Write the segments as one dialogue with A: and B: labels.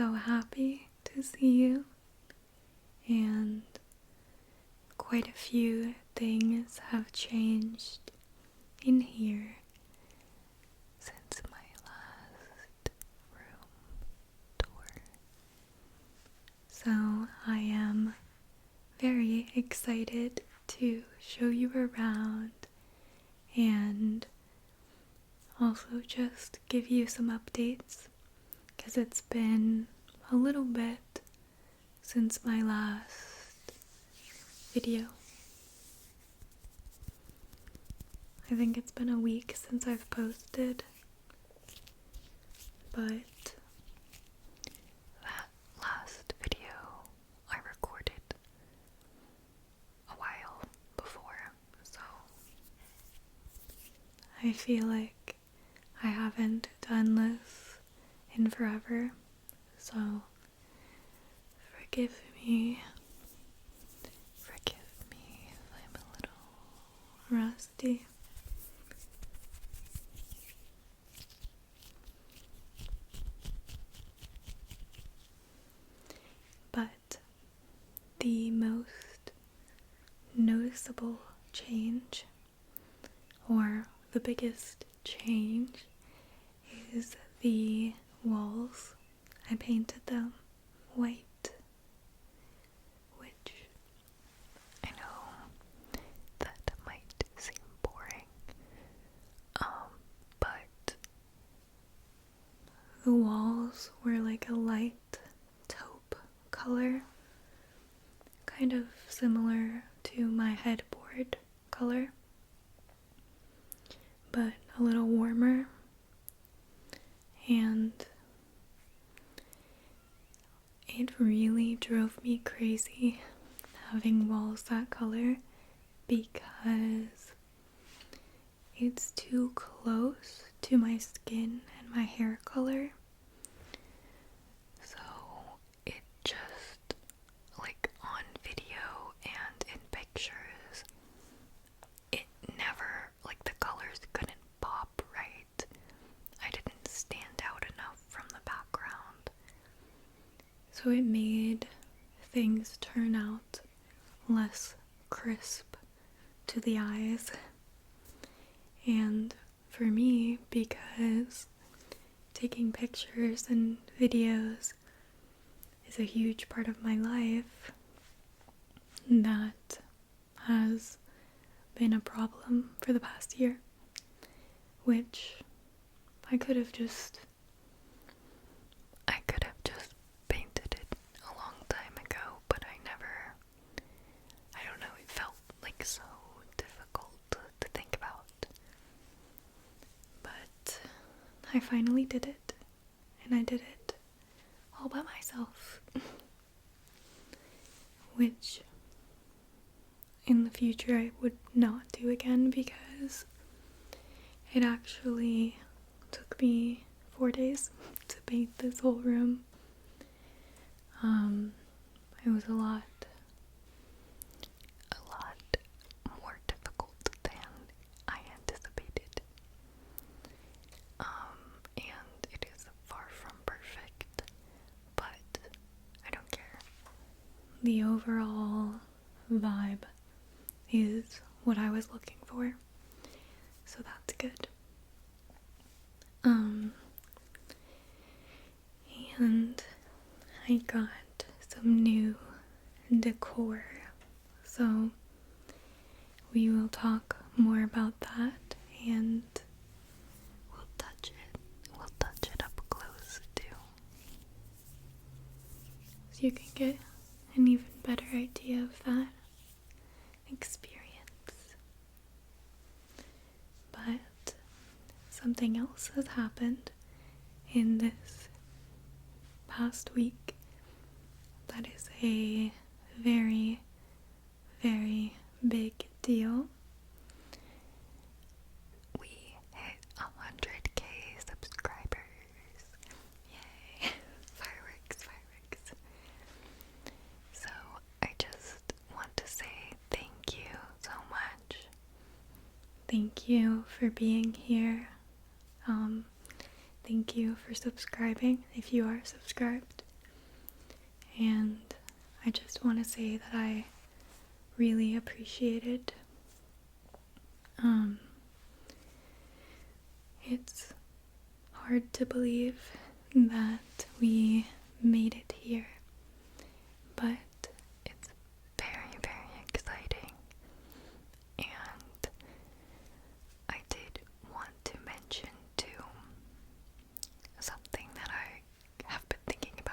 A: so happy to see you, and quite a few things have changed in here since my last room tour. So I am very excited to show you around and also just give you some updates, because it's been a little bit since my last video. I think it's been a week since I've posted, but that last video I recorded a while before, so I feel like I haven't done this in forever, so forgive me if I'm a little rusty. But the most noticeable change, or the biggest change, is the walls. I painted them white, which I know that might seem boring, but the walls were like a light taupe color, kind of similar to my headboard color, but a little warmer. And it really drove me crazy having walls that color, because it's too close to my skin and my hair color. So it just, like on video and in pictures, it never, like the colors couldn't pop right. I didn't stand out enough from the background. So it made things turn out less crisp to the eyes. And for me, because taking pictures and videos is a huge part of my life, that has been a problem for the past year, which I could have just painted it a long time ago, but I don't know, it felt like so difficult to think about. But I finally did it, and I did it all by myself, which in the future I would not do again, because it actually took me 4 days to paint this whole room. It was a lot more difficult than I anticipated. And it is far from perfect, but I don't care. The overall vibe is what I was looking for, so that's good. And I got some new decor, so we will talk more about that, and we'll touch it up close too, so you can get an even better idea of that experience. But something else has happened in this past week that is a very, very big deal. We hit 100k subscribers. Yay! Fireworks. So I just want to say thank you so much. Thank you for being here. Thank you for subscribing if you are subscribed. and I just want to say that I really appreciate it. It's hard to believe that we made it here, but it's very, very exciting. And I did want to mention too something that I have been thinking about.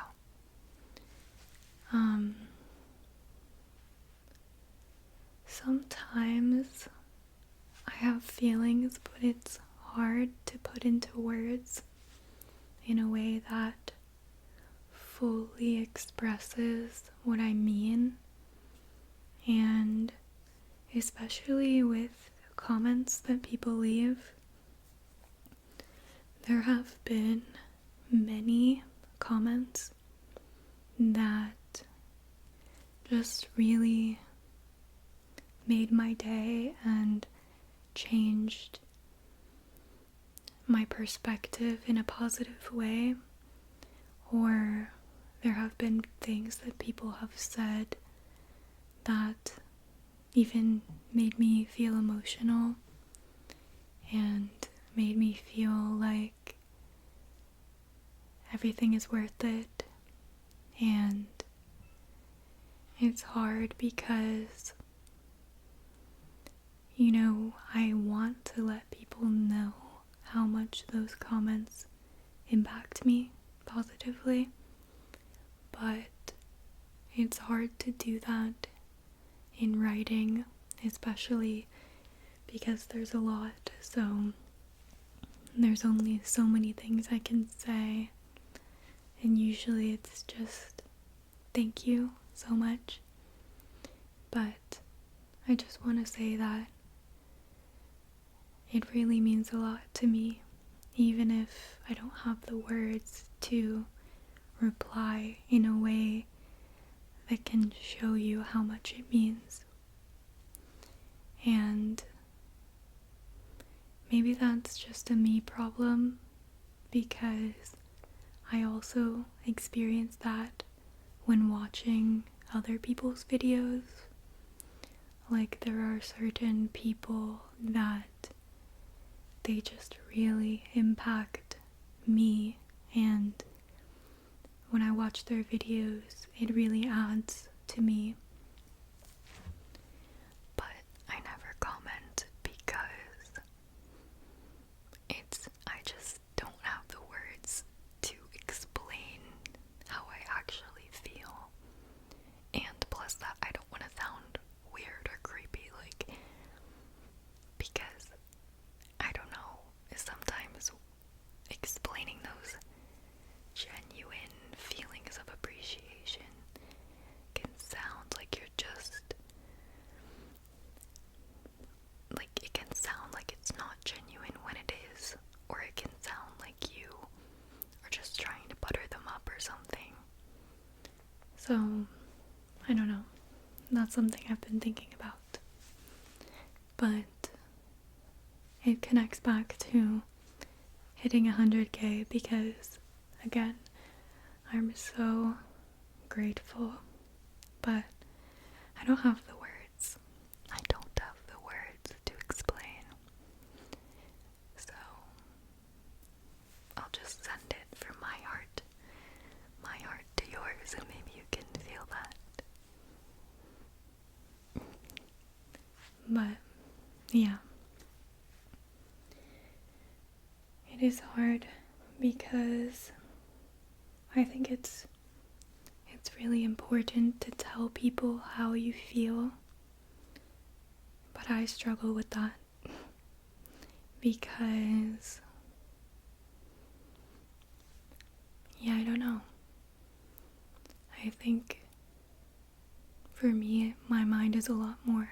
A: Sometimes I have feelings, but it's hard to put into words in a way that fully expresses what I mean. And especially with comments that people leave, there have been many comments that just really made my day and changed my perspective in a positive way. Or there have been things that people have said that even made me feel emotional and made me feel like everything is worth it. And it's hard because, I want to let people know how much those comments impact me positively, but it's hard to do that in writing, especially because there's a lot, so there's only so many things I can say, and usually it's just thank you so much. But I just want to say that it really means a lot to me, even if I don't have the words to reply in a way that can show you how much it means. And maybe that's just a me problem, because I also experience that when watching other people's videos. Like, there are certain people that they just really impact me, and when I watch their videos, it really adds to me. But I never comment because I just don't have the words to explain how I actually feel. And plus that, I don't want to sound weird or creepy, because I don't know, sometimes explaining those genuine feelings of appreciation can sound like you're just, it can sound like it's not genuine when it is, or it can sound like you are just trying to butter them up or something. So, I don't know, that's something I've been thinking about. But it connects back to hitting 100K because, again, I'm so grateful, but I don't have the words. I don't have the words to explain. So I'll just send it from my heart to yours, and maybe you can feel that. But yeah, it is hard because I think it's really important to tell people how you feel, but I struggle with that because, I don't know. I think for me, my mind is a lot more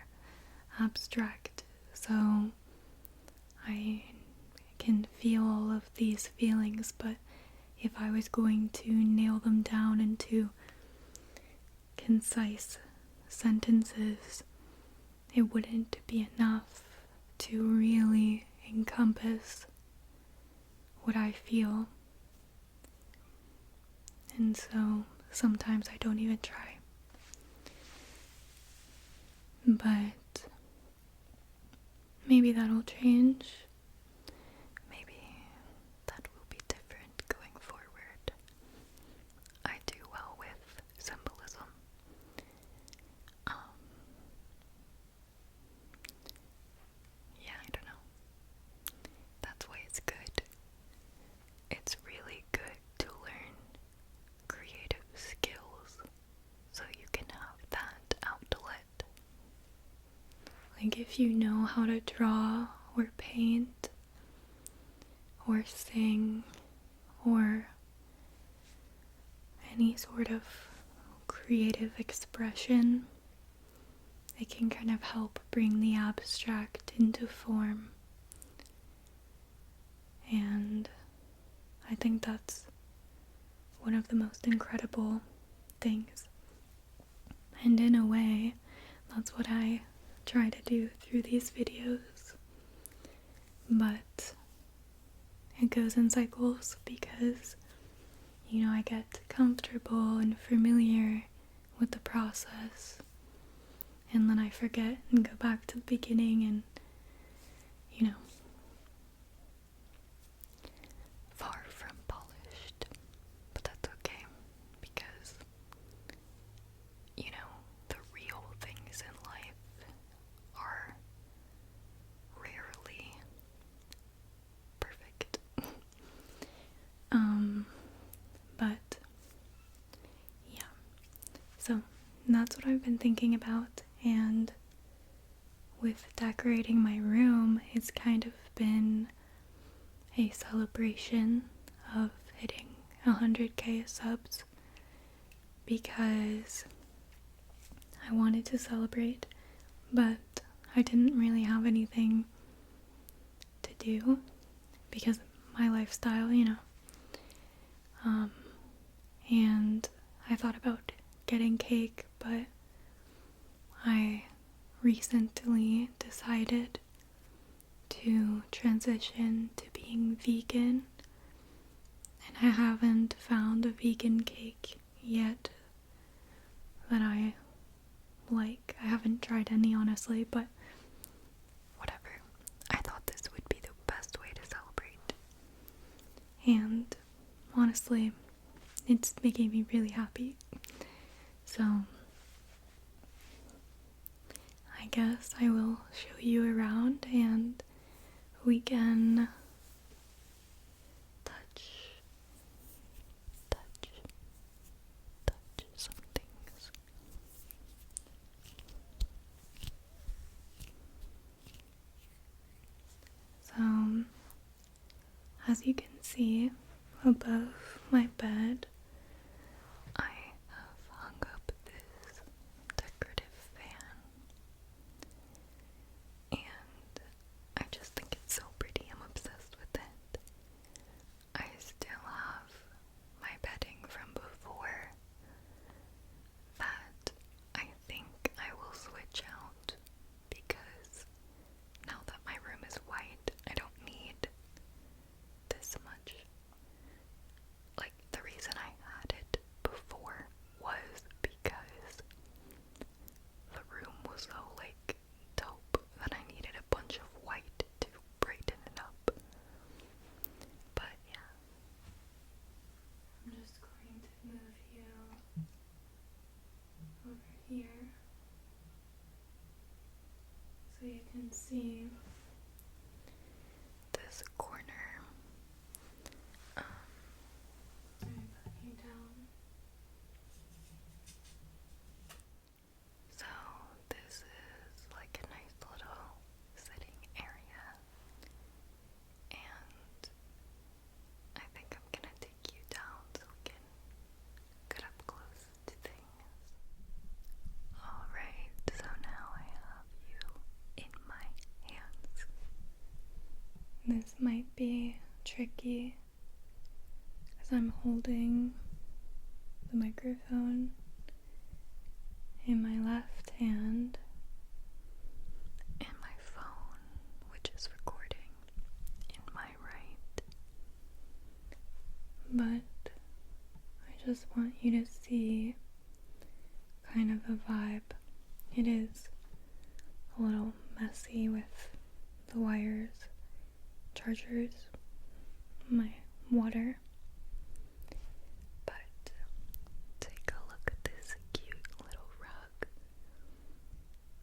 A: abstract, so I can feel all of these feelings, but if I was going to nail them down into concise sentences, it wouldn't be enough to really encompass what I feel. And so sometimes I don't even try. But maybe that'll change. Maybe that will be different going forward. I do well with symbolism. Yeah, I don't know. That's why it's good. It's really good to learn creative skills so you can have that outlet. Like if you know how to draw or paint or sing or any sort of creative expression, it can kind of help bring the abstract into form. And I think that's one of the most incredible things. And in a way, that's what I try to do through these videos. But it goes in cycles because, I get comfortable and familiar with the process. And then I forget and go back to the beginning and, far from polished. But that's okay because, the real things in life are rarely perfect. But yeah, so that's what I've been thinking about, and with decorating my room, it's kind of been a celebration of hitting 100k subs because I wanted to celebrate, but I didn't really have anything to do because of my lifestyle, and I thought about getting cake, but I recently decided to transition to being vegan, and I haven't found a vegan cake yet that I like. I haven't tried any, honestly, but whatever. I thought this would be the best way to celebrate, and honestly, it's making me really happy. So I guess I will show you around and we can touch some things. So, as you can see above my bed, I have hung up this decorative fan, and I just think it's so pretty. I'm obsessed with it. I still have my bedding from before that I think I will switch out because now that my room is white, I don't need this much. Like, the reason I had it before was because the room was so, taupe that I needed a bunch of white to brighten it up. But, yeah. I'm just going to move you over here so you can see this corner. Let me put you down. So this is like a nice little sitting area, and I think I'm gonna take you down so we can get up close to things. Alright, so now I have you in my hands. This might be tricky because I'm holding the microphone in my left hand and my phone, which is recording, in my right. But I just want you to see kind of a vibe. It is a little messy with the wires, chargers, my water. But take a look at this cute little rug.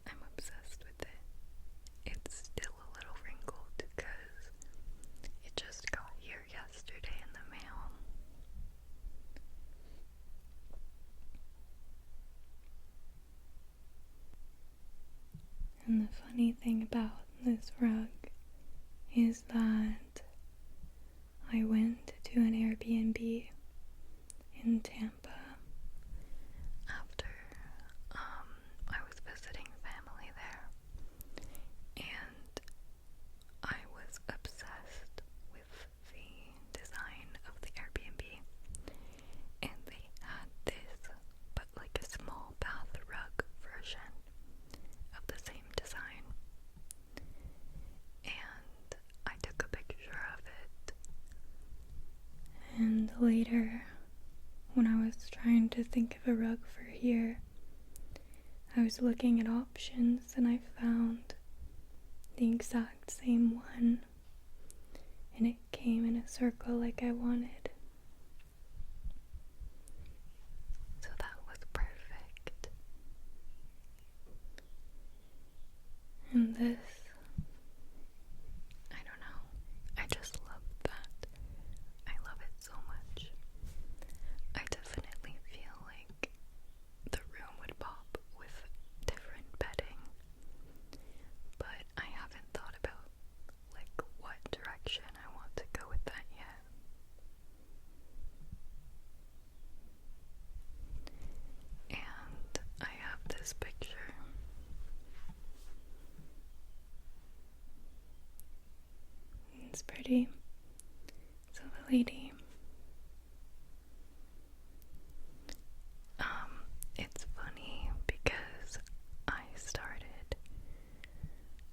A: I'm obsessed with it. It's still a little wrinkled because it just got here yesterday in the mail. And the funny thing about this rug is that I went to an Airbnb in Tampa after I was visiting family there, and I was obsessed with the design of the Airbnb, and they had this, but like a small bath rug version of the same design, and I took a picture of it. And later, when I was trying to think of a rug for here, I was looking at options and I found the exact same one, and it came in a circle like I wanted. So that was perfect. And this, I don't know, I just love that. I love it so much. I definitely feel like the room would pop with different bedding, but I haven't thought about like what direction I want to go with that yet. And I have this picture. It's pretty. So the lady, it's funny because I started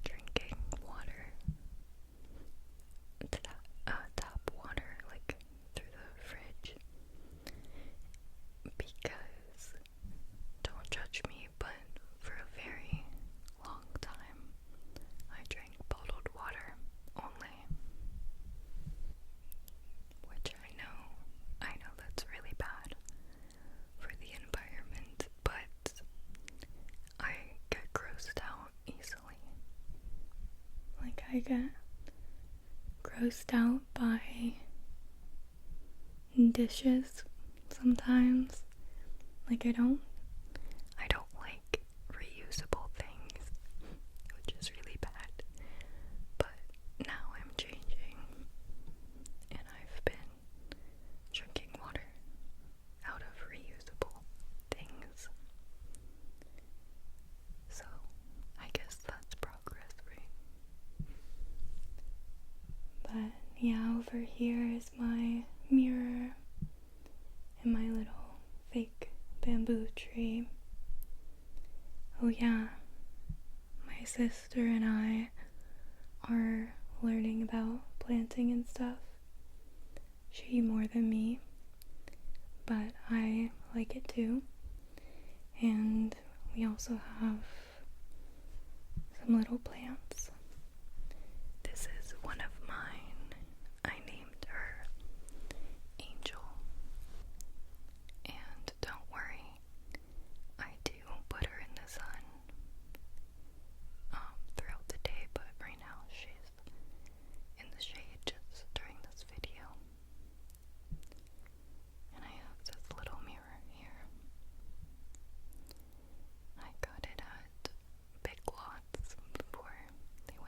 A: drinking water, tap water, like through the fridge, because, don't judge me, but for a very long time I drank bottled water only, which I know that's really bad for the environment, but I get grossed out easily. Like, I get grossed out by dishes sometimes. Like, I don't like reusable things, which is really bad. But now I'm changing, and I've been drinking water out of reusable things. So I guess that's progress, right? But yeah, over here is my mirror and my little fake bamboo tree. Oh yeah, my sister and I are learning about planting and stuff. She more than me, but I like it too. And we also have some little plants. This is one of mine. I named her Angel. And don't worry, I do put her in the sun throughout the day, but right now she's in the shade just during this video. And I have this little mirror here. I got it at Big Lots before they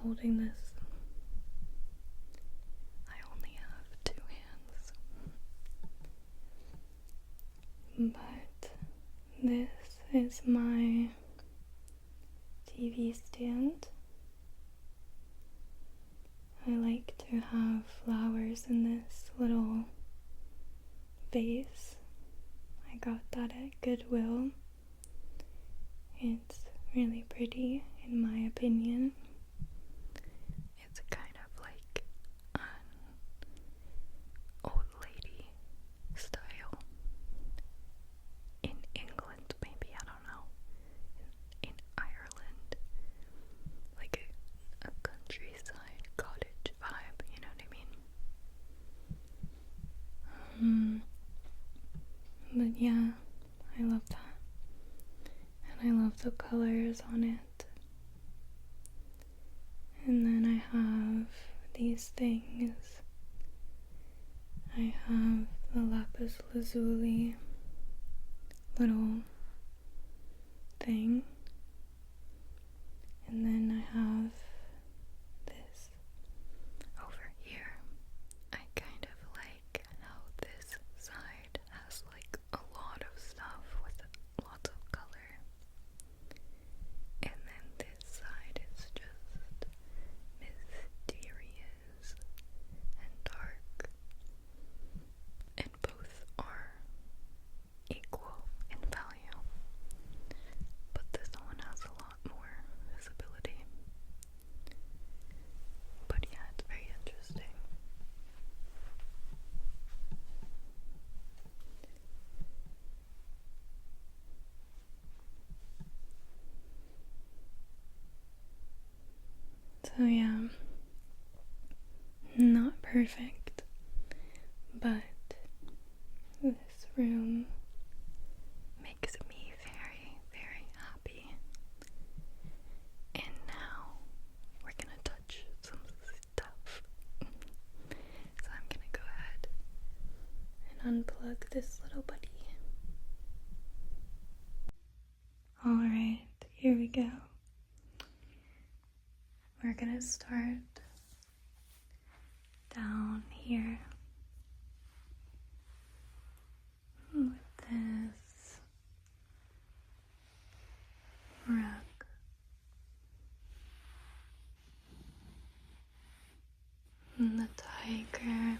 A: holding this. I only have 2 hands. But this is my TV stand. I like to have flowers in this little vase. I got that at Goodwill. It's really pretty, in my opinion. It's kind of like an old lady style. In England, maybe, I don't know. In Ireland. Like a countryside cottage vibe, you know what I mean? But yeah, I love that. And I love the colors on it. And then I have these things. I have the lapis lazuli little thing. And then I have this over here. I kind of like how this side has like a lot of stuff with lots of color. And then this side is just mysterious and dark. And both are equal in value. But this one has a lot more visibility. But yeah, it's very interesting. So yeah, not perfect, but this room makes me very, very happy. And now we're gonna touch some stuff. So I'm gonna go ahead and unplug this little buddy. Alright, here we go. We're gonna start down here with this rug. And the tiger.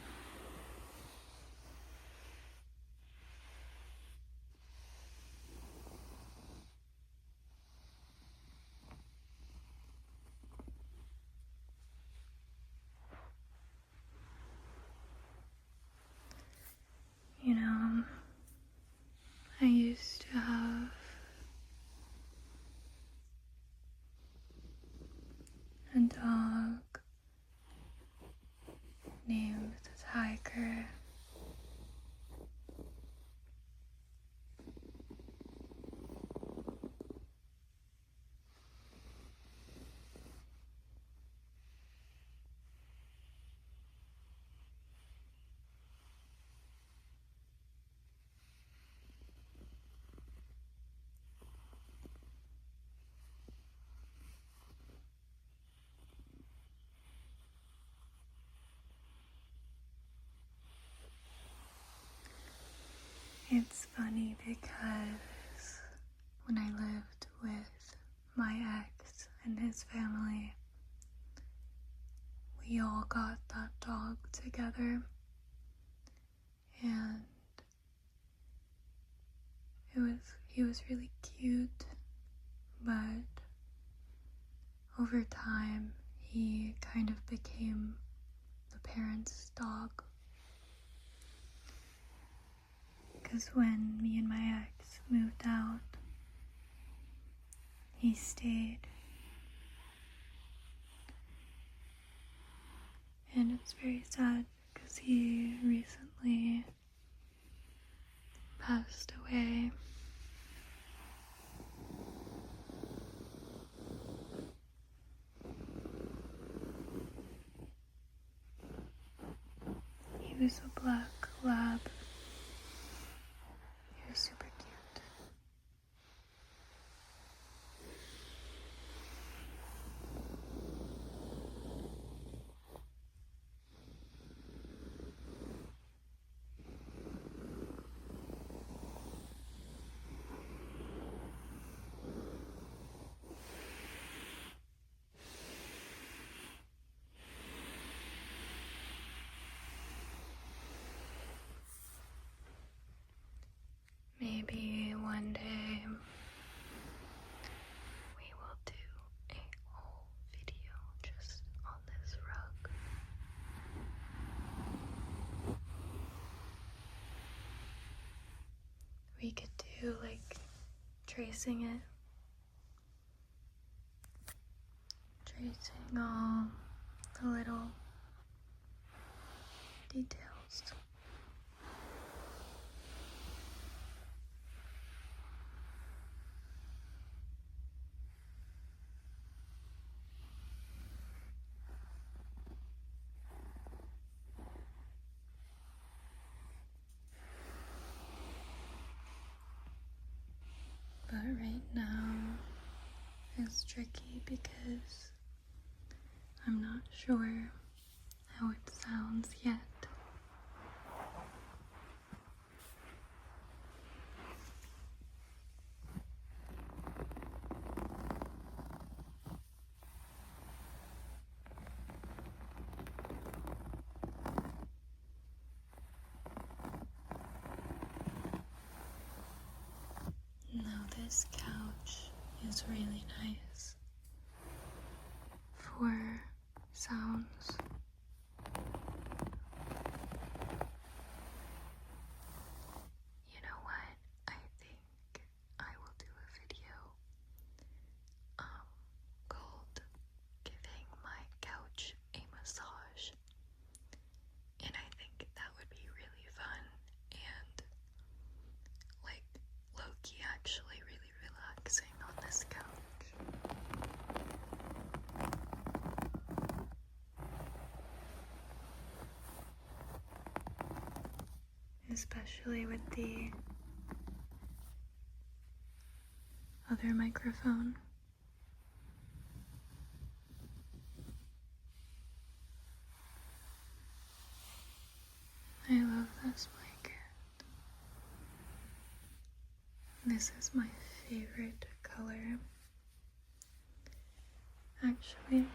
A: You know, I used to have a dog named Tiger. It's funny because when I lived with my ex and his family, we all got that dog together, and he was really cute, but over time he kind of became the parents' dog. Because when me and my ex moved out, he stayed. And it's very sad because he recently passed away. He was a black lab. He was super cute. maybe one day we will do a whole video just on this rug. We could do like tracing it, tracing all the little details. But right now is tricky because I'm not sure how it sounds yet. Now this couch is really nice for sounds. You know what? I think I will do a video called Giving My Couch a Massage. And I think that would be really fun and like low-key actually really relaxing on this couch. Especially with the other microphone. I love this blanket. This is my favorite color. Actually,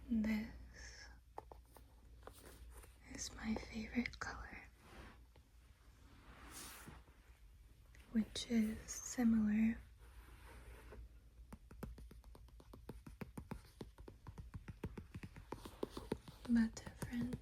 A: this is my favorite color, which is similar but different.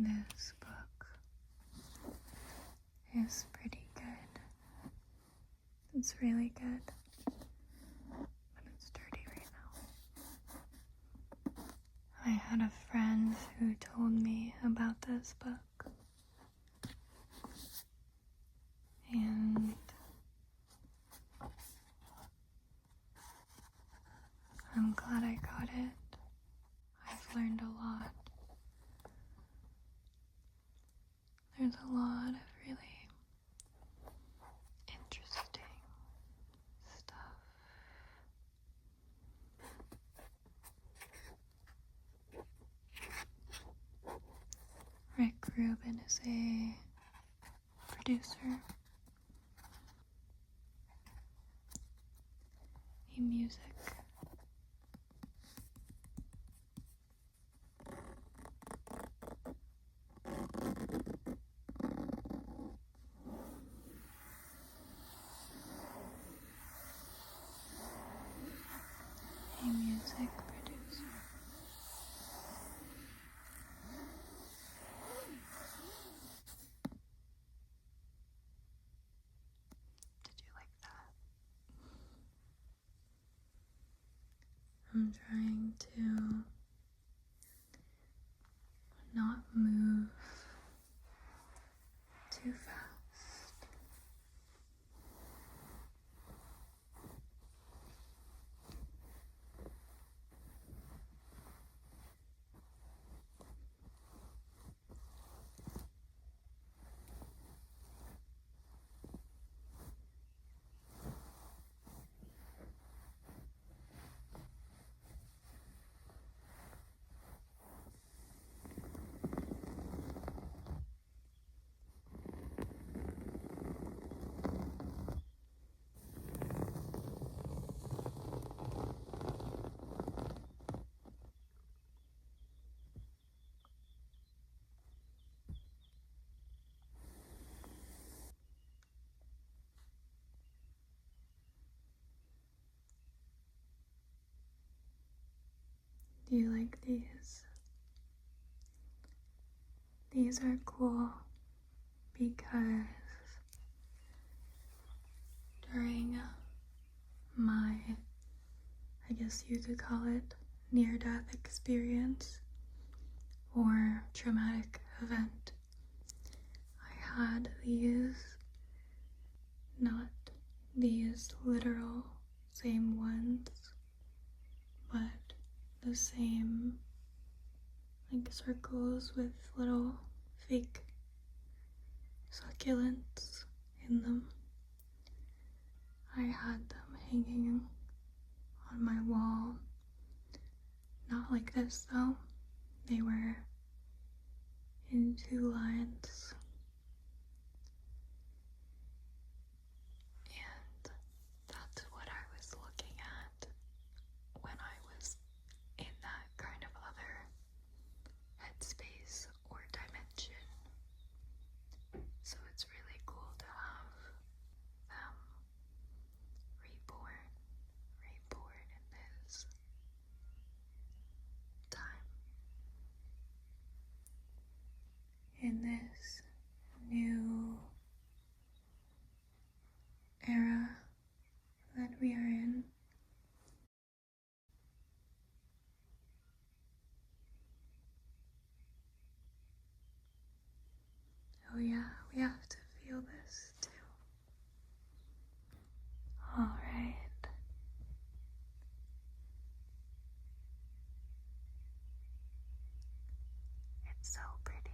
A: This book is pretty good. It's really good, but it's dirty right now. I had a friend who told me about this book, and I'm glad I got it. I've learned a lot. There's a lot of really interesting stuff. Rick Rubin is a producer, a music music producer. Did you like that? I'm trying to not move too fast. Do you like these? These are cool because during my, I guess you could call it, near-death experience or traumatic event, I had these, not these literal same ones, but the same like circles with little fake succulents in them. I had them hanging on my wall. Not like this though. They were in 2 lines. And that's what I was looking at when I was in that kind of other headspace or dimension. So it's really cool to have them reborn in this time, in this new era that we are in. Oh yeah, we have to feel this too. Alright. It's so pretty.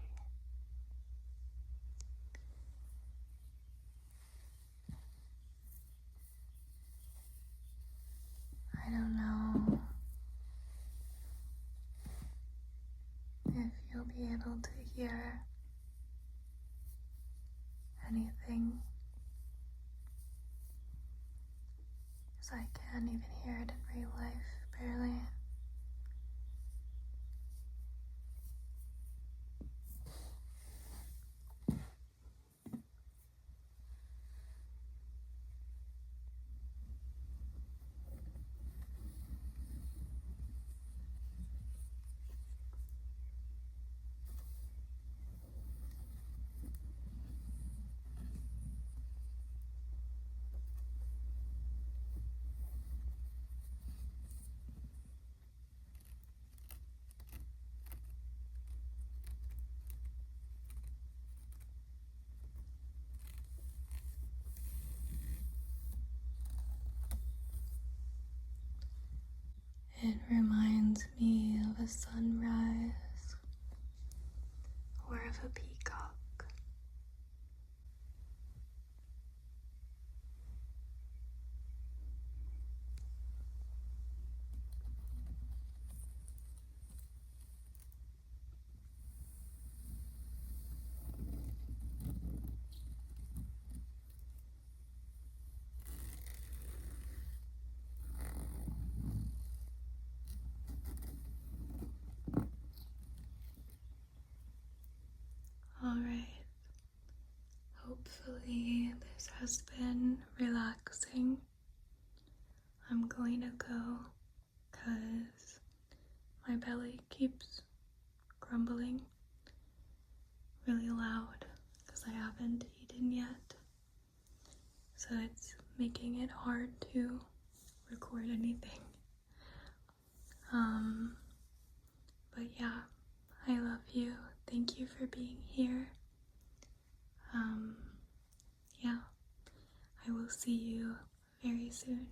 A: I don't know if you'll be able to hear anything, because I can't even hear it in real life, barely. It reminds me of a sunrise or of a peacock. Alright, hopefully this has been relaxing. I'm going to go because my belly keeps grumbling really loud because I haven't eaten yet. So it's making it hard to record anything. But yeah, I love you. Thank you for being here. Yeah, I will see you very soon.